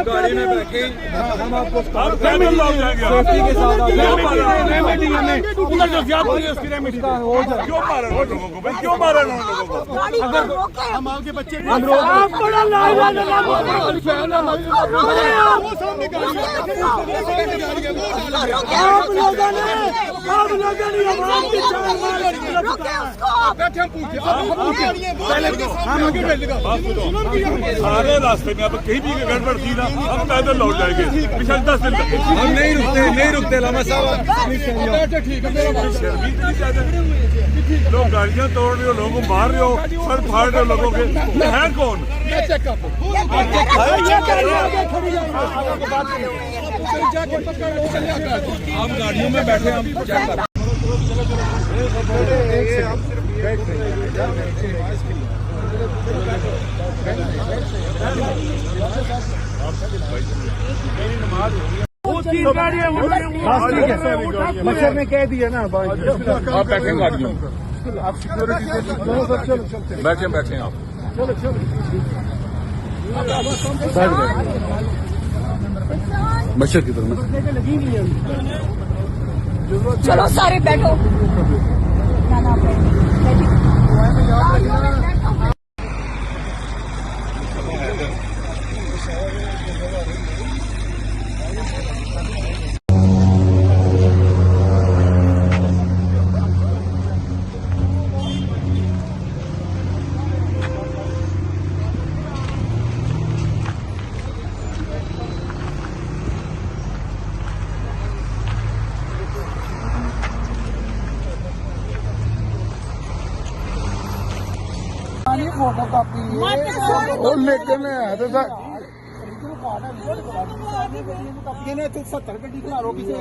गाड़ी में बैठे हम आपको सेफ्टी के साथ क्यों मारा लोगों को भाई, क्यों मारा लोगों को? अगर हम आपके बच्चे आप सारे रास्ते में अब कहीं भी गड़बड़ थी ना, हम पैदल लौट जाएंगे पिछले 10 दिन तक। हम नहीं रुकते लामा साहब। लोग गाड़ियां तोड़ रहे हो, लोगों को मार रहे हो, सर फाड़ रहे हो लोगों के, है कौन? आप गाड़ियों में बैठे हम चेक कर। मच्छर ने कह दिया ना, आप बैठे गाड़ियों में, आप सिक्योरिटी बैठे बैठे आप। मच्छर की तरह चलो सारे बैठो। फोटो कॉपी लेकिन तो 70 गड्डी खिला रो किसी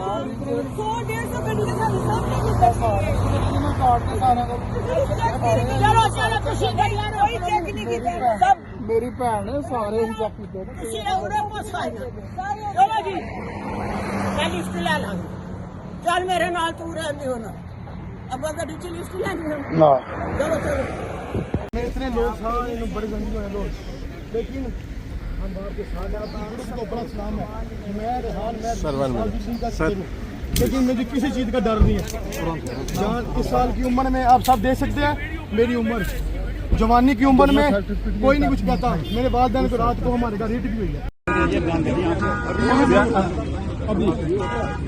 मेरी भैन सारे ही कापी दे लिस्ट ले लांगे। चल मेरे नाल तू रहती हो ना, अब गड्डी च लिस्ट लेनी हो ना। चलो चलो इतने लोग सारे बड़े गंदी हुए लोग, लेकिन हम आपके साथ को बड़ा सलाम है। मैं रेहान लेकिन मुझे किसी चीज़ का डर नहीं है। जहाँ इस साल की उम्र में आप सब देख सकते हैं, मेरी उम्र जवानी की उम्र में कोई नहीं कुछ कहता। मेरे वालिदैन को रात को हमारे घर हिट भी हुई है।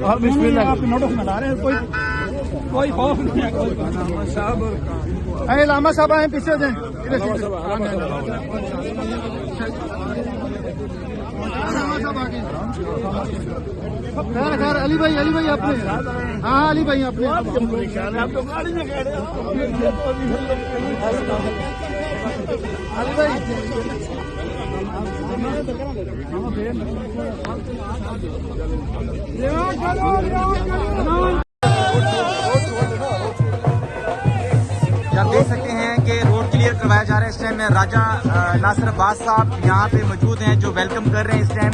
आपके नोटिस में ला रहे हैं, कोई खौफ नहीं है। अरे लामा साहब आए पीछे से खैर अली भाई आपने, हाँ अली भाई आपने अली भाई आप देख सकते हैं कि रोड क्लियर करवाया जा रहा है। इस टाइम में राजा नासिर अब्बास साहब यहाँ पे मौजूद हैं जो वेलकम कर रहे हैं इस टाइम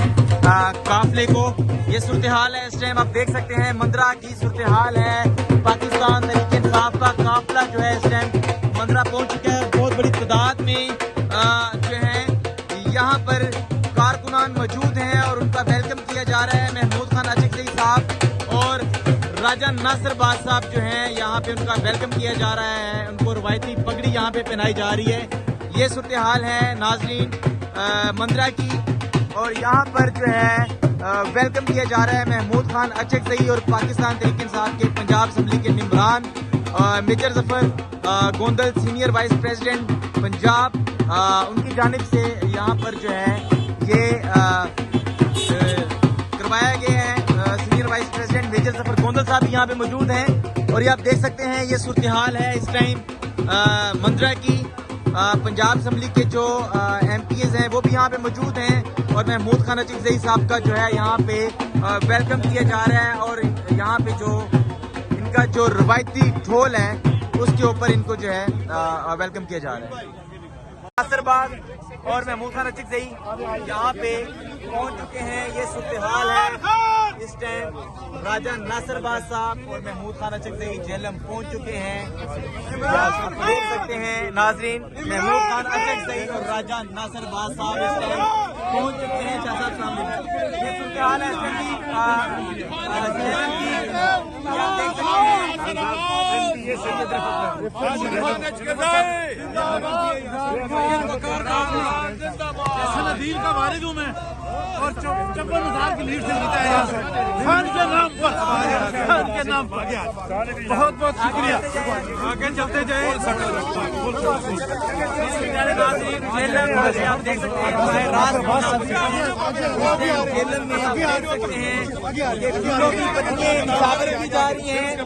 काफले को। ये सूरत हाल है इस टाइम, आप देख सकते हैं मंदरा की सूरत हाल है। पाकिस्तान तहरीक इंसाफ का काफिला जो है इस टाइम मंदरा पहुंच चुका है। बहुत बड़ी तादाद में जो है यहाँ पर कारकुनान मौजूद हैं और उनका वेलकम किया जा रहा है। महमूद खान अचकज़ई साहब और राजा नासिर अब्बास साहब जो हैं यहाँ पे उनका वेलकम किया जा रहा है। उनको रवायती पगड़ी यहाँ पे पहनाई जा रही है। ये सूरत हाल है नाजरीन मंदरा की, और यहाँ पर जो है वेलकम किया जा रहा है महमूद खान अचकज़ई और पाकिस्तान तहरीक इंसाफ के पंजाब असम्बली के निमरान major Zafar Gondal senior vice president Punjab, उनकी जानिब से यहाँ पर जो है ये करवाया गया है। Senior vice president major Zafar Gondal साहब यहाँ पे मौजूद हैं और ये आप देख सकते हैं ये सूरत हाल है इस टाइम मंदरा की। पंजाब असम्बली के जो MPs हैं वो भी यहाँ पे मौजूद हैं और महमूद खान अचकज़ई साहब का जो है यहाँ पे वेलकम किया जा रहा है। और यहाँ पे जो इनका जो रवायती ढोल है उसके ऊपर इनको जो है वेलकम किया जा रहा है। नासिरबाग और महमूद खान अचकज़ई यहाँ पे पहुँच चुके हैं। ये सूरत हाल है। इस टाइम राजा नासिरबाज साहब और महमूद खान अचकज़ई जेहलम पहुंच चुके हैं। आप देख सकते हैं नाजरीन, महमूद खान अचकज़ई और राजा नासिरबाज साहब इस टाइम पहुंच चुके हैं। शाह साहब सामने ये सूरत-ए-हाल है जेहलम की। आप देख सकते हैं सनदील का वारिद हूँ मैं और 54,000 की लीड से जीता है यहाँ से खान के नाम पर, खान के नाम पर। बहुत बहुत शुक्रिया, आगे चलते जाए। आप देख सकते हैं जेहलम में आप देख सकते हैं ये फूलों की पत्तियां निछावर की जा रही हैं।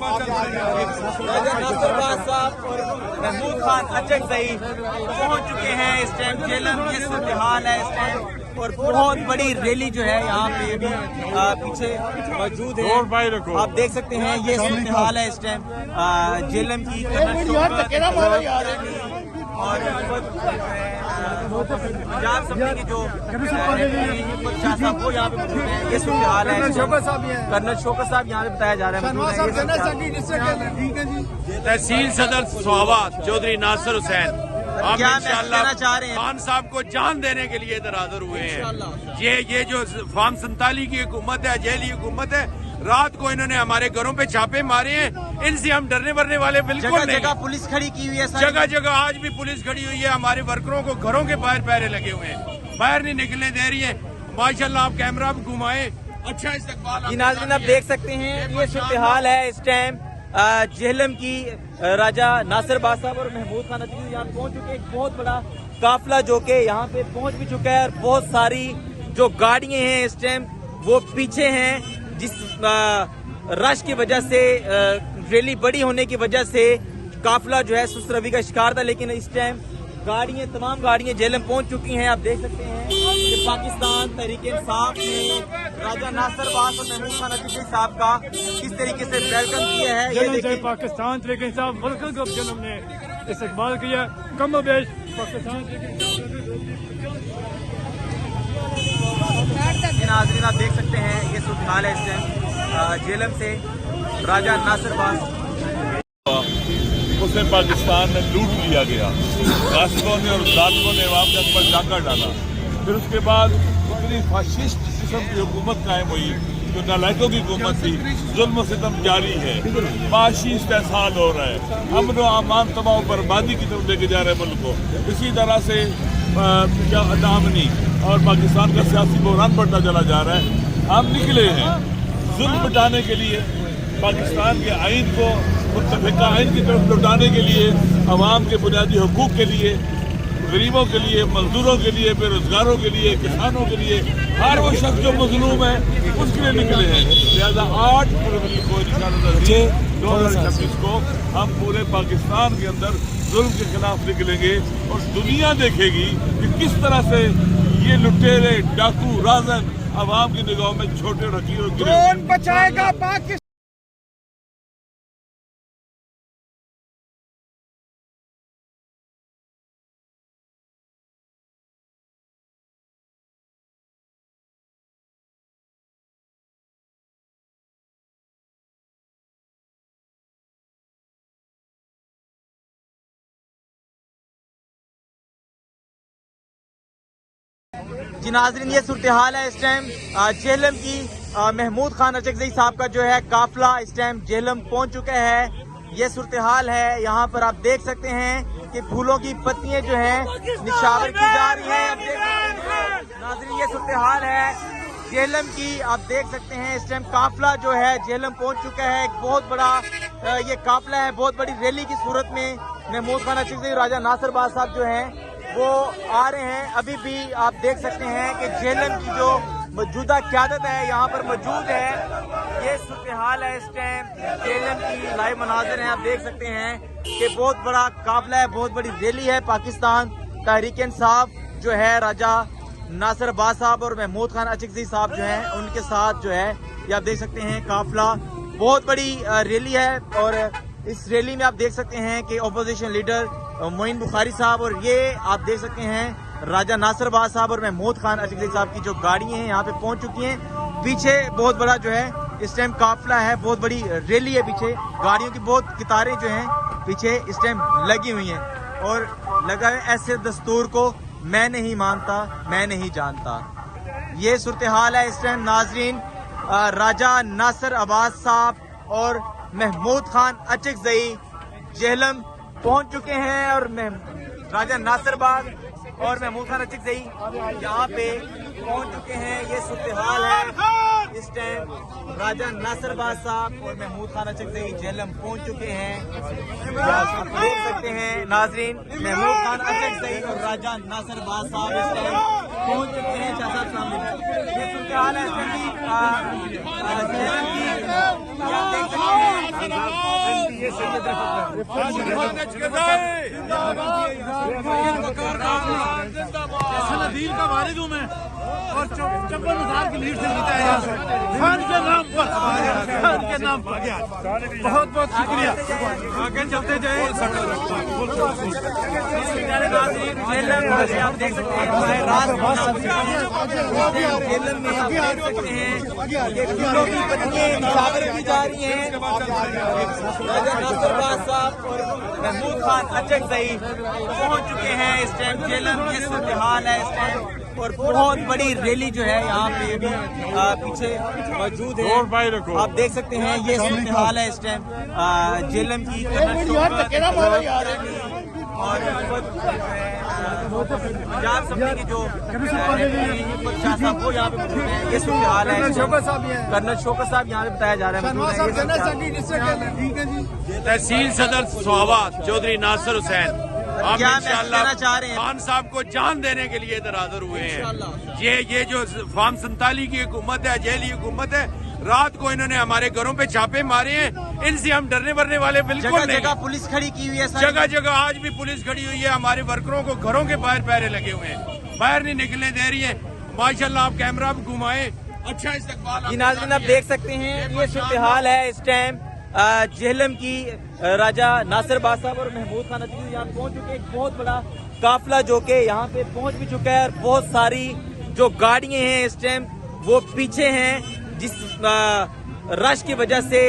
राजा नासिरबाज साहब और महमूद खान अचकज़ई पहुंच चुके हैं इस टाइम जेहलम। ये सूरत-ए-हाल है इस टाइम और बहुत बड़ी रैली जो है यहाँ पे भी पीछे मौजूद है। आप देख सकते हैं ये सूरत-ए-हाल है इस टाइम जेहलम की। और पंजाब असम्बली के जो शाह साहब वो यहाँ पे मौजूद हैं। ये सूरत-ए-हाल है। कर्नल शौकत साहब यहाँ पे बताया जा रहा है। तहसील सदर सोहावा चौधरी नासिर हुसैन, हम इंशाअल्लाह खान साहब को जान देने के लिए इधर हाजिर हुए हैं। ये जो फार्म 47 की हुकूमत है, जेली हुकूमत है, रात को इन्होंने हमारे घरों पे छापे मारे हैं। इनसे हम डरने वरने वाले बिल्कुल नहीं। जगह पुलिस खड़ी की हुई है, जगह जगह आज भी पुलिस खड़ी हुई है। हमारे वर्करों को घरों के बाहर पहरे लगे हुए हैं, बाहर नहीं निकलने दे रही है। माशाल्लाह आप कैमरा भी घुमाएं, अच्छा इस्तकबाल। नाज़रीन आप देख सकते हैं ये सूरत-ए-हाल है इस टाइम जेहलम की। राजा नासिरबाज साहब और महमूद खान अचकज़ई यहाँ पहुंच चुके हैं। एक बहुत बड़ा काफिला जो कि यहाँ पे पहुंच भी चुका है और बहुत सारी जो गाड़ियां हैं इस टाइम वो पीछे हैं। जिस रश की वजह से रैली बड़ी होने की वजह से काफिला जो है सुस्त रवि का शिकार था, लेकिन इस टाइम तमाम गाड़ियां जेहलम पहुंच चुकी हैं। आप देख सकते हैं कि पाकिस्तान तहरीक-ए-इंसाफ ने राजा नासिरबाज और महमूद खान अचकज़ई साहब का किस तरीके से वेलकम किया है। ये देखिए पाकिस्तान तहरीक-ए-इंसाफ मुल्क को जेहलम ने इस्तकबाल किया, कम बेश पाकिस्तान। नाज़रीन आप देख सकते हैं ये सूरत-ए-हाल है इस टाइम जेहलम से राजा नासिरबाज। उसे पाकिस्तान में लूट लिया गया, गासिबों ने और जालिमों ने वहाँ पे पर डाका डाला। फिर उसके बाद इतनी फाशिस्ट किस्म की हुकूमत कायम हुई जो नालायकों की हुकूमत थी। जुल्म सितम जारी है, माशी इस्तेसाल हो रहा है, अमन व अमान तबाह बर्बादी की तरफ लेके जा रहे हैं मुल्क को। इसी तरह से क्या दामनी और पाकिस्तान का सियासी बहरान बढ़ता चला जा रहा है। हम निकले हैं जुल्म मिटाने के लिए, पाकिस्तान के आइन को मुत्तफ़िका आइन की तरफ लौटाने के लिए, अवाम के बुनियादी हकूक़ के लिए, गरीबों के लिए, मजदूरों के लिए, बेरोजगारों के लिए, किसानों के लिए, हर वो शख्स जो मजलूम है उसके लिए निकले हैं। लिहाजा 8 फरवरी को 2026 को हम पूरे पाकिस्तान के अंदर जुल्म के खिलाफ निकलेंगे और दुनिया देखेगी कि किस तरह से ये लुटेरे, डाकू, राज़न अवाम की निगाहों में छोटे रखी और कौन बचाएगा पाकिस्तान। जी नाज़रीन ये सूरत-ए-हाल है इस टाइम जेहलम की। महमूद खान अचकज़ई साहब का जो है काफिला इस टाइम जेहलम पहुंच चुका है। ये सूरत-ए-हाल है। यहाँ पर आप देख सकते हैं कि फूलों की पत्तियां जो हैं निछावर की जा रही हैं। आप देख सकते हैं नाज़रीन ये सूरत-ए-हाल है जेहलम की। आप देख सकते हैं इस टाइम काफिला जो है जेहलम पहुंच चुका है। एक बहुत बड़ा ये काफिला है, बहुत बड़ी रैली की सूरत में महमूद खान अचकज़ई राजा नासिरबाज साहब जो हैं वो आ रहे हैं। अभी भी आप देख सकते हैं कि जेहलम की जो मौजूदा क़यादत है यहाँ पर मौजूद है। ये सूरत-ए-हाल है इस टाइम जेहलम की। लाइव मनाज़िर हैं, आप देख सकते हैं कि बहुत बड़ा काफिला है, बहुत बड़ी रैली है। पाकिस्तान तहरीक-ए-इंसाफ जो है राजा नासिरबाज साहब और महमूद खान अचकज़ई साहब जो हैं उनके साथ जो है ये आप देख सकते हैं काफिला बहुत बड़ी रैली है। और इस रैली में आप देख सकते हैं कि अपोजिशन लीडर मोइन बुखारी साहब और ये आप देख सकते हैं राजा नासिरबाज साहब और महमूद खान अचकज़ई साहब की जो गाड़ियां हैं यहाँ पे पहुंच चुकी हैं। पीछे बहुत बड़ा जो है इस टाइम काफिला है, बहुत बड़ी रैली है पीछे, गाड़ियों की बहुत कतारें जो हैं पीछे इस टाइम लगी हुई हैं और लगा है ऐसे दस्तूर को मैं नहीं मानता, मैं नहीं जानता। ये सूरत हाल है इस टाइम नाजरीन। राजा नासिर अब्बास साहब और महमूद खान अचकजई जेहलम पहुंच चुके हैं और राजा नासिर बाग और महमूद खान अचकजई यहाँ पे पहुंच चुके हैं। ये सूरत हाल है इस टाइम। राजा नासिर अब्बास साहब और महमूद खान अचकजई जेहलम पहुंच चुके हैं। आप देख सकते हैं नाजरीन, महमूद खान अचकजई और राजा नासिर अब्बास साहब इस टाइम पहुंच चुके हैं। शाह साहब सामने ये सूरत हाल है सनदील का वारिद हूँ मैं और 54,000 की लीड से जीता है यहाँ से खान के नाम पर, खान के नाम पर। बहुत बहुत शुक्रिया, आगे चलते जाए। आप देख सकते हैं फूलों की पत्तियां निछावर की जा रही हैं। राजा नासिर अब्बास साहब और महमूद खान अचकजई पहुंच चुके हैं इस टाइम जेलम। ये सूरत हाल है इस टाइम और बहुत बड़ी रैली जो है यहाँ पे भी पीछे मौजूद है। आप देख सकते हैं ये सूरत हाल है इस टाइम जेलम की और पंजाब समिति के जो शाह साहब वो यहाँ पे मौजूद हैं। ये सूरत हाल है, कर्नल शौकत साहब यहाँ पे बताया जा रहा है। तहसील सदर सोहावा चौधरी नासिर हुसैन हम क्या इंशाअल्लाह कहना चाह रहे हैं? खान साहब को जान देने के लिए इधर हाजिर हुए हैं। ये जो फार्म 47 की हुकूमत है, जेली हुकूमत है, रात को इन्होंने हमारे घरों पे छापे मारे हैं। इनसे हम डरने वरने वाले बिल्कुल नहीं। जगह पुलिस खड़ी की हुई है, जगह जगह आज भी पुलिस खड़ी हुई है। हमारे वर्करों को घरों के बाहर पहरे लगे हुए हैं, बाहर नहीं निकलने दे रही है। माशाल्लाह आप कैमरा भी घुमाएं, अच्छा इस्तकबाल। नाज़रीन आप देख सकते हैं ये सूरत हाल है इस टाइम जेहलम की। राजा नासिर अब्बास साहब और महमूद खान अचकजई यहाँ पहुंच चुके हैं। एक बहुत बड़ा काफिला जो कि यहाँ पे पहुंच भी चुका है और बहुत सारी जो गाड़ियां हैं इस टाइम वो पीछे हैं। जिस रश की वजह से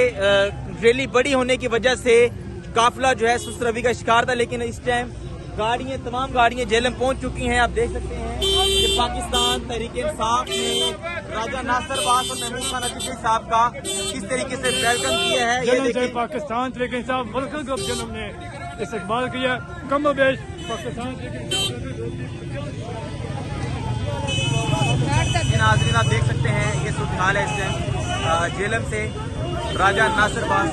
रैली बड़ी होने की वजह से काफिला जो है सुस्त रवि का शिकार था, लेकिन इस टाइम तमाम गाड़ियां जेलम पहुंच चुकी हैं। आप देख सकते हैं कि पाकिस्तान तहरीक इंसाफ ने राजा नासिर अब्बास और महमूद खान अचकजई साहब का किस तरीके से वेलकम किया है। ये देखिए पाकिस्तान तहरीक इंसाफ मुल्क को जन्म ने इस्तकबाल किया, कम बेश पाकिस्तान नाज़रीन आप देख सकते हैं ये सूरत हाल है इस टाइम जेलम से। राजा नासिर अब्बास